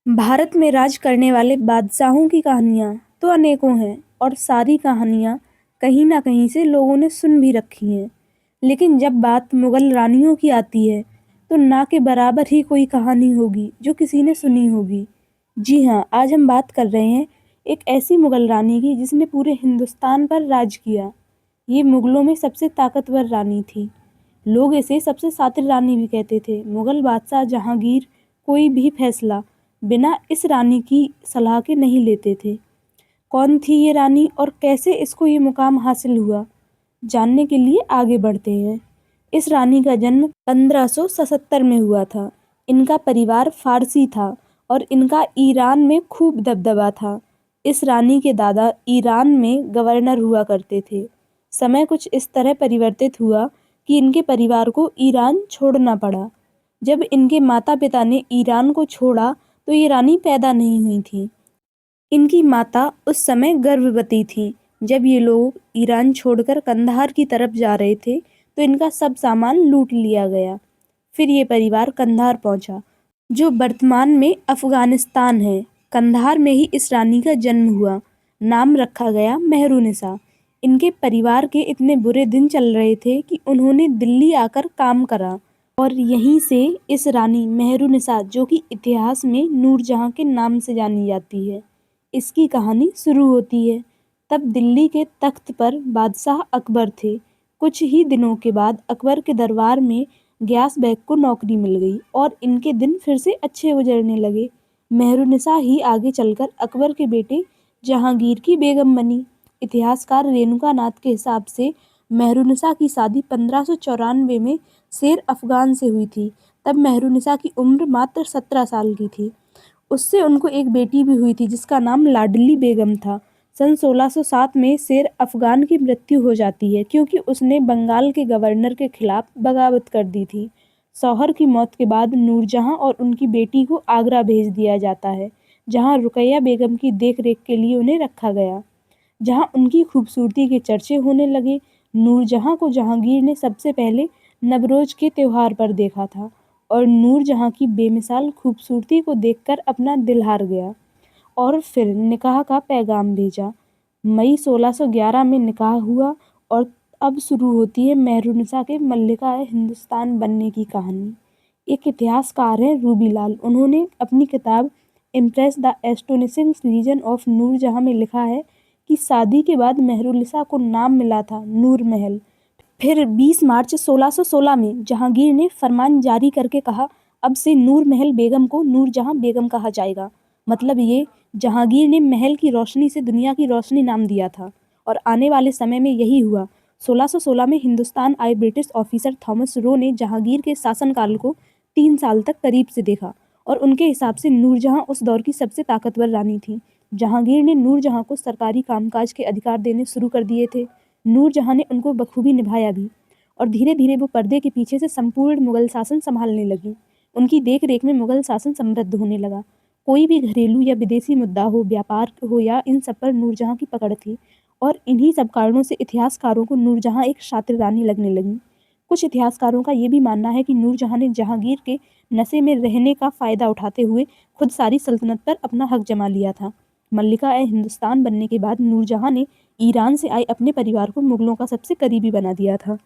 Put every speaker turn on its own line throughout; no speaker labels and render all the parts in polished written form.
भारत में राज करने वाले बादशाहों की कहानियाँ तो अनेकों हैं और सारी कहानियाँ कहीं ना कहीं से लोगों ने सुन भी रखी हैं। लेकिन जब बात मुगल रानियों की आती है तो ना के बराबर ही कोई कहानी होगी जो किसी ने सुनी होगी। जी हाँ, आज हम बात कर रहे हैं एक ऐसी मुगल रानी की जिसने पूरे हिंदुस्तान पर राज किया। ये मुगलों में सबसे ताकतवर रानी थी। लोग इसे सबसे शातिर रानी भी कहते थे। मुगल बादशाह जहांगीर कोई भी फैसला बिना इस रानी की सलाह के नहीं लेते थे। कौन थी ये रानी और कैसे इसको ये मुकाम हासिल हुआ, जानने के लिए आगे बढ़ते हैं। इस रानी का जन्म 1577 में हुआ था। इनका परिवार फारसी था और इनका ईरान में खूब दबदबा था। इस रानी के दादा ईरान में गवर्नर हुआ करते थे। समय कुछ इस तरह परिवर्तित हुआ कि इनके परिवार को ईरान छोड़ना पड़ा। जब इनके माता पिता ने ईरान को छोड़ा तो ये रानी पैदा नहीं हुई थी। इनकी माता उस समय गर्भवती थीं। जब ये लोग ईरान छोड़कर कंधार की तरफ जा रहे थे तो इनका सब सामान लूट लिया गया। फिर ये परिवार कंधार पहुंचा, जो वर्तमान में अफगानिस्तान है। कंधार में ही इस रानी का जन्म हुआ। नाम रखा गया मेहरुनिसा। इनके परिवार के इतने बुरे दिन चल रहे थे कि उन्होंने दिल्ली आकर काम करा और यहीं से इस रानी मेहरुनिसा, जो कि इतिहास में नूरजहां के नाम से जानी जाती है, इसकी कहानी शुरू होती है। तब दिल्ली के तख्त पर बादशाह अकबर थे। कुछ ही दिनों के बाद अकबर के दरबार में गयास बेग को नौकरी मिल गई और इनके दिन फिर से अच्छे गुजरने लगे। मेहरुनिसा ही आगे चलकर अकबर के बेटे जहांगीर की बेगम बनी। इतिहासकार रेणुका नाथ के हिसाब से मेहरुनिसा की शादी 1594 में शेर अफगान से हुई थी। तब मेहरुनिसा की उम्र मात्र 17 साल की थी। उससे उनको एक बेटी भी हुई थी जिसका नाम लाडली बेगम था। सन 1607 में शेर अफगान की मृत्यु हो जाती है क्योंकि उसने बंगाल के गवर्नर के खिलाफ बगावत कर दी थी। शौहर की मौत के बाद नूरजहां और उनकी बेटी को आगरा भेज दिया जाता है, जहां रुकैया बेगम की देखरेख के लिए उन्हें रखा गया। जहां उनकी खूबसूरती के चर्चे होने लगे। नूरजहां को जहांगीर ने सबसे पहले नवरोज के त्योहार पर देखा था और नूरजहां की बेमिसाल खूबसूरती को देखकर अपना दिल हार गया और फिर निकाह का पैगाम भेजा। मई 1611 में निकाह हुआ और अब शुरू होती है मेहरुनिसा के मल्लिका हिंदुस्तान बनने की कहानी। एक इतिहासकार हैं रूबीलाल। उन्होंने अपनी किताब empress the astonishing reign of Nur Jahan में लिखा है कि शादी के बाद मेहरुनिसा को नाम मिला था नूर महल। फिर 20 मार्च 1616 में जहांगीर ने फरमान जारी करके कहा, अब से नूर महल बेगम को नूरजहां बेगम कहा जाएगा। मतलब ये जहांगीर ने महल की रोशनी से दुनिया की रोशनी नाम दिया था और आने वाले समय में यही हुआ। 1616 में हिंदुस्तान आए ब्रिटिश ऑफिसर थॉमस रो ने जहांगीर के शासनकाल को 3 साल तक करीब से देखा और उनके हिसाब से नूरजहां उस दौर की सबसे ताकतवर रानी थी। जहांगीर ने नूरजहां को सरकारी कामकाज के अधिकार देने शुरू कर दिए थे। नूरजहां ने उनको बखूबी निभाया भी और धीरे धीरे वो पर्दे के पीछे से संपूर्ण मुगल शासन संभालने लगी। उनकी देख रेख में मुगल शासन समृद्ध होने लगा। कोई भी घरेलू या विदेशी मुद्दा हो, व्यापार हो या इन सब पर नूरजहां की पकड़ थी और इन्हीं सब कारणों से इतिहासकारों को नूरजहां एक शातिर रानी लगने लगी। कुछ इतिहासकारों का ये भी मानना है कि नूरजहां ने जहांगीर के नशे में रहने का फायदा उठाते हुए खुद सारी सल्तनत पर अपना हक जमा लिया था। मल्लिका हिंदुस्तान बनने के बाद नूरजहां ने ईरान से आए अपने परिवार को मुगलों का सबसे करीबी बना दिया था,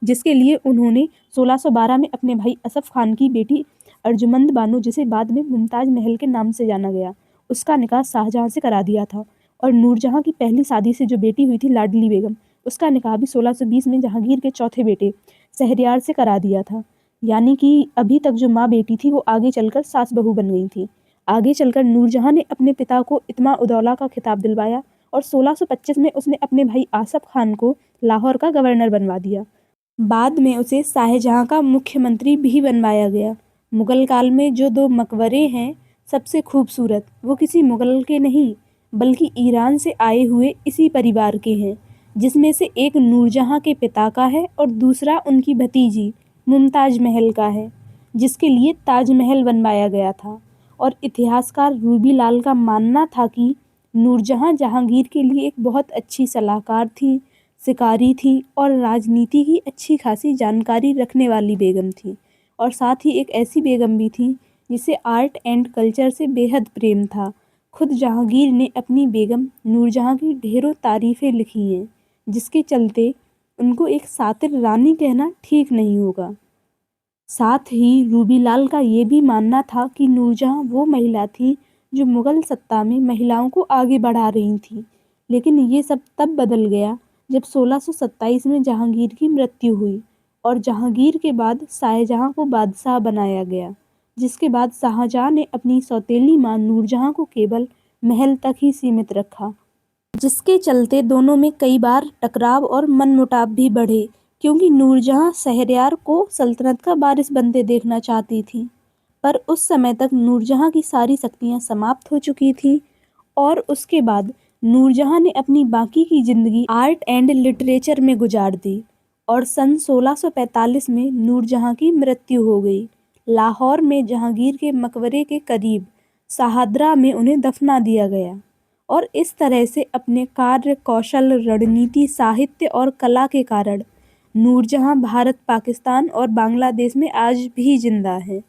जिसके लिए उन्होंने 1612 में अपने भाई असफ खान की बेटी अर्जुमंद बानो, जिसे बाद में मुमताज महल के नाम से जाना गया, उसका निकाह शाहजहां से करा दिया था। और नूरजहां की पहली शादी से जो बेटी हुई थी लाडली बेगम, उसका निकाह भी 1620 में जहांगीर के चौथे बेटे शहरयार से करा दिया था। यानी कि अभी तक जो माँ बेटी थी वो आगे चलकर सास बहू बन गई थी। आगे चलकर नूरजहां ने अपने पिता को इत्मा उदौला का खिताब दिलवाया और 1625 में उसने अपने भाई आसफ खान को लाहौर का गवर्नर बनवा दिया। बाद में उसे शाहजहां का मुख्यमंत्री भी बनवाया गया। मुगल काल में जो 2 मकबरे हैं सबसे खूबसूरत, वो किसी मुगल के नहीं बल्कि ईरान से आए हुए इसी परिवार के हैं, जिसमें से एक नूरजहां के पिता का है और दूसरा उनकी भतीजी मुमताज महल का है, जिसके लिए ताजमहल बनवाया गया था। और इतिहासकार रूबीलाल का मानना था कि नूरजहां जहांगीर के लिए एक बहुत अच्छी सलाहकार थी, शिकारी थी और राजनीति की अच्छी खासी जानकारी रखने वाली बेगम थी और साथ ही एक ऐसी बेगम भी थी जिसे आर्ट एंड कल्चर से बेहद प्रेम था। खुद जहांगीर ने अपनी बेगम नूरजहां की ढेरों तारीफें लिखी हैं, जिसके चलते उनको एक सातिर रानी कहना ठीक नहीं होगा। साथ ही रूबीलाल का ये भी मानना था कि नूरजहां वो महिला थी जो मुगल सत्ता में महिलाओं को आगे बढ़ा रही थी। लेकिन ये सब तब बदल गया जब 1627 में जहांगीर की मृत्यु हुई और जहांगीर के बाद शाहजहां को बादशाह बनाया गया, जिसके बाद शाहजहां ने अपनी सौतेली मां नूरजहां को केवल महल तक ही सीमित रखा, जिसके चलते दोनों में कई बार टकराव और मनमुटाव भी बढ़े, क्योंकि नूरजहां शहरयार को सल्तनत का वारिस बनते देखना चाहती थी। पर उस समय तक नूरजहां की सारी शक्तियां समाप्त हो चुकी थीं और उसके बाद नूरजहां ने अपनी बाकी की जिंदगी आर्ट एंड लिटरेचर में गुजार दी और सन 1645 में नूरजहां की मृत्यु हो गई। लाहौर में जहांगीर के मकबरे के करीब शाहदरा में उन्हें दफना दिया गया और इस तरह से अपने कार्य कौशल, रणनीति, साहित्य और कला के कारण नूरजहां भारत, पाकिस्तान और बांग्लादेश में आज भी जिंदा है।